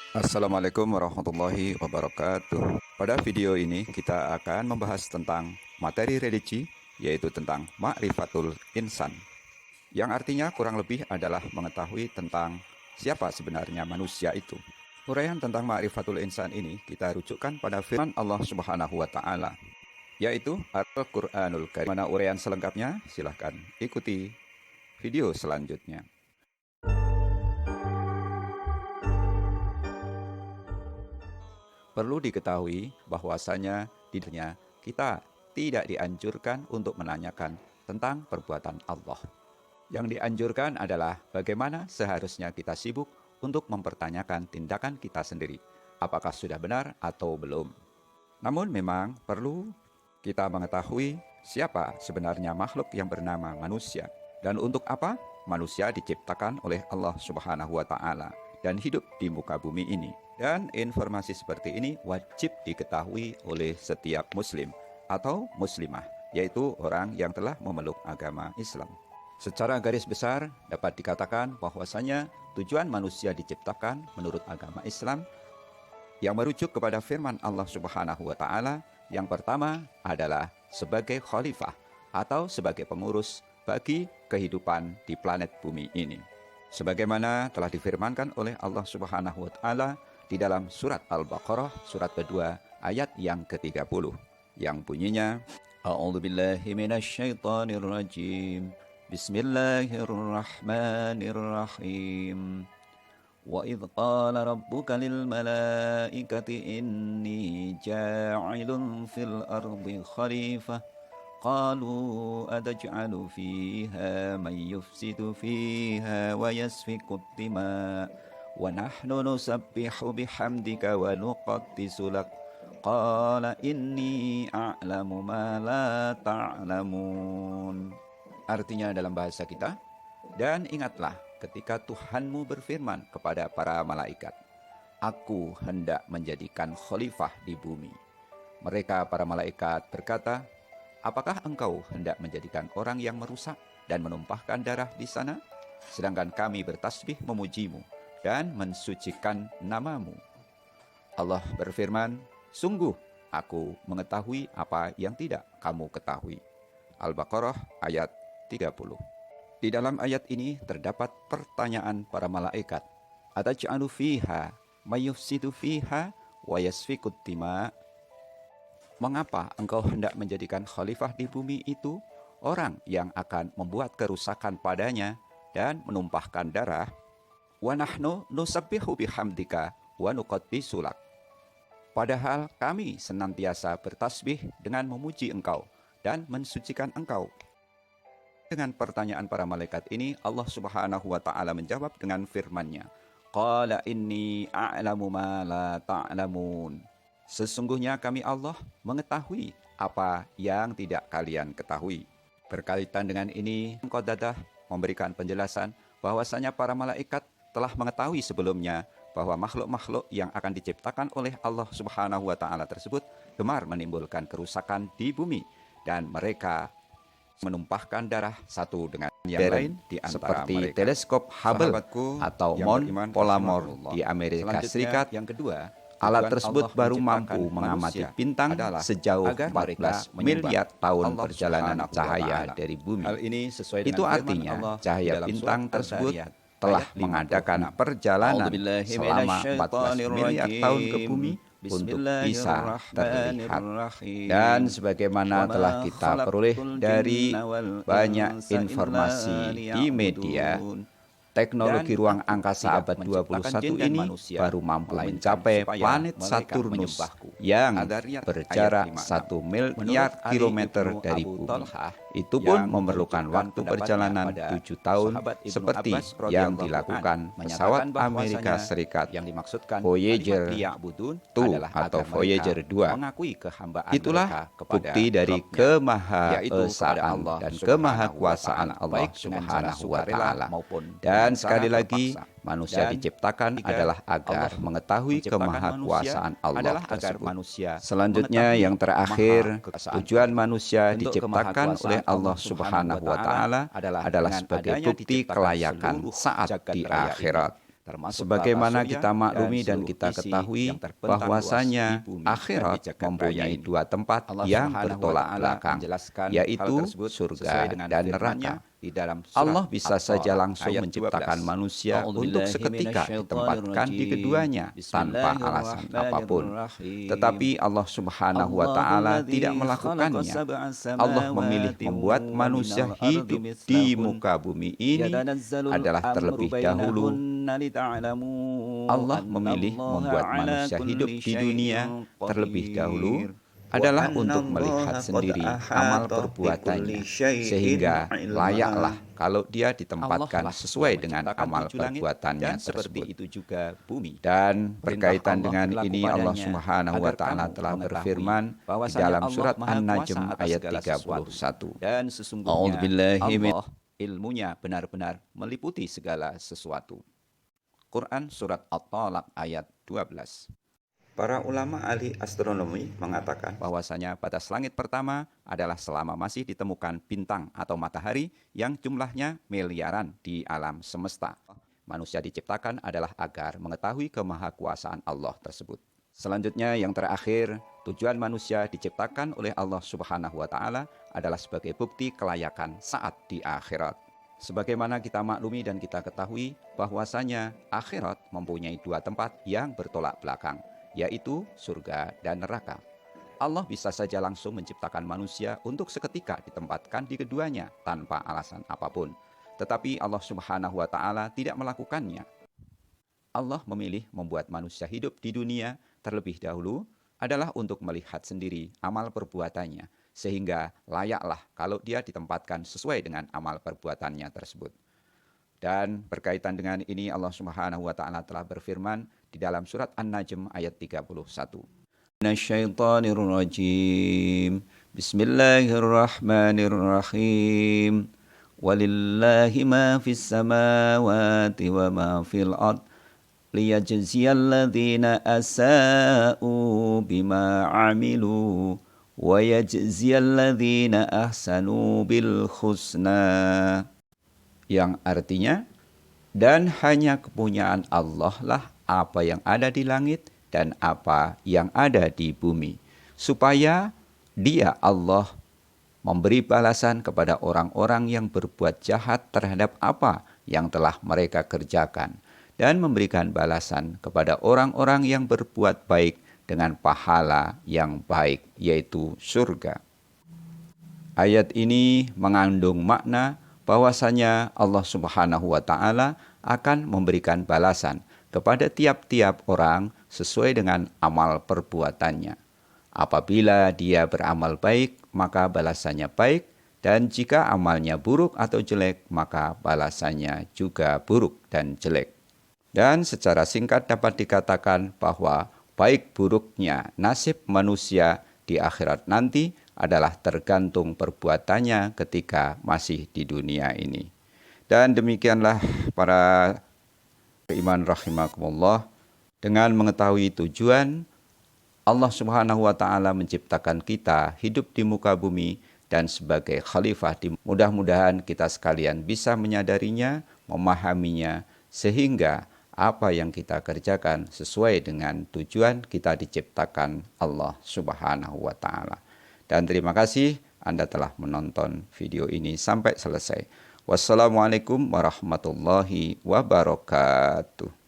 Assalamualaikum warahmatullahi wabarakatuh. Pada video ini kita akan membahas tentang materi religi, yaitu tentang ma'rifatul insan, yang artinya kurang lebih adalah mengetahui tentang siapa sebenarnya manusia itu. Uraian tentang ma'rifatul insan ini kita rujukkan pada firman Allah Subhanahu wa taala, yaitu Al-Qur'anul Karim. Mana uraian selengkapnya? Silahkan ikuti video selanjutnya. Perlu diketahui bahwasanya dirinya kita tidak dianjurkan untuk menanyakan tentang perbuatan Allah. Yang dianjurkan adalah bagaimana seharusnya kita sibuk untuk mempertanyakan tindakan kita sendiri, apakah sudah benar atau belum. Namun memang perlu kita mengetahui siapa sebenarnya makhluk yang bernama manusia dan untuk apa manusia diciptakan oleh Allah Subhanahu wa taala dan hidup di muka bumi ini. Dan informasi seperti ini wajib diketahui oleh setiap muslim atau muslimah, yaitu orang yang telah memeluk agama Islam. Secara garis besar dapat dikatakan bahwasanya tujuan manusia diciptakan menurut agama Islam yang merujuk kepada firman Allah Subhanahu wa taala, yang pertama adalah sebagai khalifah atau sebagai pengurus bagi kehidupan di planet bumi ini. Sebagaimana telah difirmankan oleh Allah Subhanahu wa taala di dalam surat Al-Baqarah surat kedua ayat yang ke-30 yang bunyinya, A'udzubillahi minasyaitonirrajim. Bismillahirrahmanirrahim. Wa idh qala rabbuka lil malaikati inni ja'ilun fil ardi khalifah qalu ataj'alu fiha man yufsidu fiha wa yasfiku ad-dima wa nahnu nusabbihu bihamdika wa nuqaddisu lak qala inni a'lamu ma la ta'lamun. Artinya dalam bahasa kita, dan ingatlah ketika Tuhanmu berfirman kepada para malaikat, Aku hendak menjadikan khalifah di bumi. Mereka para malaikat berkata, Apakah engkau hendak menjadikan orang yang merusak dan menumpahkan darah di sana? Sedangkan kami bertasbih memujimu dan mensucikan namamu. Allah berfirman, Sungguh aku mengetahui apa yang tidak kamu ketahui. Al-Baqarah ayat 30. Di dalam ayat ini terdapat pertanyaan para malaikat. Ataj'alu fiha mayufsidu fiha wa yasfikud dima. Mengapa engkau hendak menjadikan khalifah di bumi itu orang yang akan membuat kerusakan padanya dan menumpahkan darah? Wa nahnu nusabbihu bihamdika wa nuqaddisu lak. Padahal kami senantiasa bertasbih dengan memuji engkau dan mensucikan engkau. Dengan pertanyaan para malaikat ini, Allah Subhanahu wa taala menjawab dengan firman-Nya, Qala inni a'lamu ma la ta'lamun. Sesungguhnya kami Allah mengetahui apa yang tidak kalian ketahui. Berkaitan dengan ini, Qatadah memberikan penjelasan bahwasanya para malaikat telah mengetahui sebelumnya bahwa makhluk-makhluk yang akan diciptakan oleh Allah Subhanahu wa taala tersebut gemar menimbulkan kerusakan di bumi dan mereka menumpahkan darah satu dengan yang lain di antara seperti mereka. Teleskop Hubble atau Mount Palomar di Amerika Serikat. Yang kedua, alat tersebut baru mampu mengamati bintang sejauh 14 miliar tahun perjalanan cahaya dari bumi. Hal ini sesuai dengan itu artinya cahaya bintang tersebut telah mengadakan perjalanan selama 14 miliar tahun ke bumi untuk bisa terlihat. Dan sebagaimana telah kita peroleh dari banyak informasi di media, teknologi ruang angkasa abad 21 ini baru mampu mencapai planet Saturnus yang berjarak 1 miliar kilometer dari bumi. Itu pun memerlukan waktu perjalanan 7 tahun seperti yang dilakukan pesawat Amerika Serikat Voyager 2 atau Voyager 2. Itulah bukti dari kemahaesaan dan kemahakuasaan Allah Subhanahu wa taala. Dan sekali lagi, manusia diciptakan adalah agar mengetahui kemahakuasaan Allah tersebut. Selanjutnya yang terakhir, tujuan manusia diciptakan oleh Allah Subhanahu wa taala adalah sebagai bukti kelayakan saat di akhirat. Sebagaimana kita maklumi dan kita ketahui bahwasanya akhirat mempunyai dua tempat yang bertolak belakang, yaitu surga dan neraka. Allah bisa saja langsung menciptakan manusia untuk seketika ditempatkan di keduanya tanpa alasan apapun. Tetapi Allah Subhanahu wa Ta'ala tidak melakukannya. Allah memilih membuat manusia hidup di muka bumi ini adalah terlebih dahulu. Allah memilih membuat manusia hidup di dunia terlebih dahulu adalah untuk melihat sendiri amal perbuatannya, sehingga layaklah kalau dia ditempatkan sesuai dengan amal perbuatannya tersebut. Dan berkaitan dengan ini Allah Subhanahu wa Ta'ala telah berfirman di dalam surat An-Najm ayat 31. Dan sesungguhnya Allah ilmunya benar-benar meliputi segala sesuatu. Quran surat At-Talaq ayat 12. Para ulama ahli astronomi mengatakan bahwasanya batas langit pertama adalah selama masih ditemukan bintang atau matahari yang jumlahnya miliaran di alam semesta. Manusia diciptakan adalah agar mengetahui kemahakuasaan Allah tersebut. Selanjutnya yang terakhir, tujuan manusia diciptakan oleh Allah Subhanahu wa Ta'ala adalah sebagai bukti kelayakan saat di akhirat. Sebagaimana kita maklumi dan kita ketahui bahwasanya akhirat mempunyai dua tempat yang bertolak belakang, yaitu surga dan neraka. Allah bisa saja langsung menciptakan manusia untuk seketika ditempatkan di keduanya tanpa alasan apapun. Tetapi Allah Subhanahu wa Ta'ala tidak melakukannya. Allah memilih membuat manusia hidup di dunia terlebih dahulu adalah untuk melihat sendiri amal perbuatannya, sehingga layaklah kalau dia ditempatkan sesuai dengan amal perbuatannya tersebut. Dan berkaitan dengan ini Allah Subhanahu wa Ta'ala telah berfirman di dalam surat An-Najm ayat 31. Minasyaitonirrajim. Bismillahirrahmanirrahim. Walillahi ma fis samawati wa ma fil ard liyajziyalladzina asa'u bima 'amilu wa yajziyalladzina ahsanu bil husna. Yang artinya, dan hanya kepunyaan Allah lah apa yang ada di langit dan apa yang ada di bumi, supaya Dia Allah memberi balasan kepada orang-orang yang berbuat jahat terhadap apa yang telah mereka kerjakan, dan memberikan balasan kepada orang-orang yang berbuat baik dengan pahala yang baik, yaitu surga. Ayat ini mengandung makna bahwasanya Allah Subhanahu wa Ta'ala akan memberikan balasan kepada tiap-tiap orang sesuai dengan amal perbuatannya. Apabila dia beramal baik, maka balasannya baik, dan jika amalnya buruk atau jelek, maka balasannya juga buruk dan jelek. Dan secara singkat dapat dikatakan bahwa baik buruknya nasib manusia di akhirat nanti adalah tergantung perbuatannya ketika masih di dunia ini. Dan demikianlah para beriman rahimakumullah, dengan mengetahui tujuan Allah Subhanahu wa Ta'ala menciptakan kita hidup di muka bumi dan sebagai khalifah, mudah-mudahan kita sekalian bisa menyadarinya, memahaminya, sehingga apa yang kita kerjakan sesuai dengan tujuan kita diciptakan Allah Subhanahu wa Ta'ala. Dan terima kasih Anda telah menonton video ini sampai selesai. Wassalamualaikum warahmatullahi wabarakatuh.